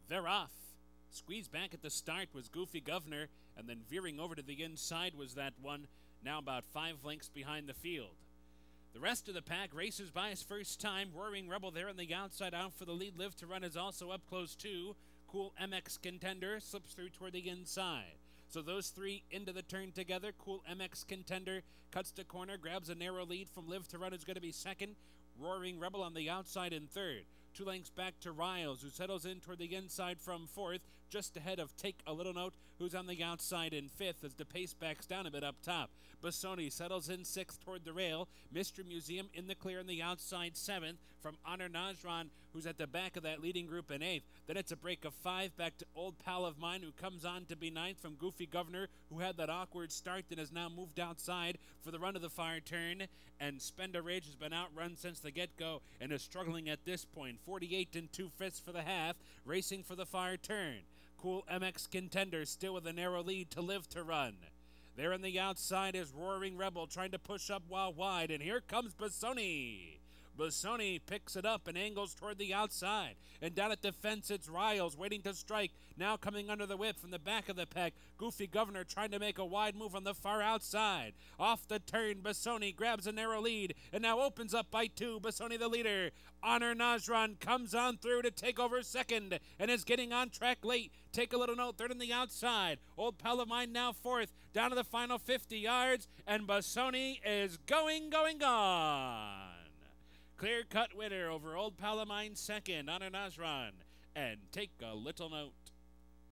They're off. Squeezed back at the start was Goofy Governor, and then veering over to the inside was that one, now about 5 lengths behind the field. The rest of the pack races by his first time. Roaring Rebel there on the outside out for the lead. Live to Run is also up close too. Cool MX Contender slips through toward the inside. So those three into the turn together. Cool MX Contender cuts the corner, grabs a narrow lead from Live to Run, is going to be second. Roaring Rebel on the outside in third. 2 lengths back to Riles, who settles in toward the inside from fourth, just ahead of Take a Little Note, who's on the outside in fifth as the pace backs down a bit up top. Bassoni settles in sixth toward the rail. Mystery Museum in the clear on the outside seventh from Honor Najran, who's at the back of that leading group in eighth. Then it's a break of 5 back to Old Pal of Mine, who comes on to be ninth from Goofy Governor, who had that awkward start and has now moved outside for the run of the far turn. And Spend a Rage has been outrun since the get-go and is struggling at this point. 48 2/5 for the half, racing for the far turn. Cool MX Contender still with a narrow lead to Live to Run. There on the outside is Roaring Rebel trying to push up while wide, and here comes Bassoni. Bassoni picks it up and angles toward the outside. And down at the fence, it's Riles waiting to strike. Now coming under the whip from the back of the pack. Goofy Governor trying to make a wide move on the far outside. Off the turn, Bassoni grabs a narrow lead and now opens up by 2. Bassoni the leader. Honor Najran comes on through to take over second and is getting on track late. Take a Little Note third on the outside. Old Pal of Mine now fourth. Down to the final 50 yards. And Bassoni is going. Clear-cut winner over Old Pal of Mine second, Honor Najran, and Take a Little Note.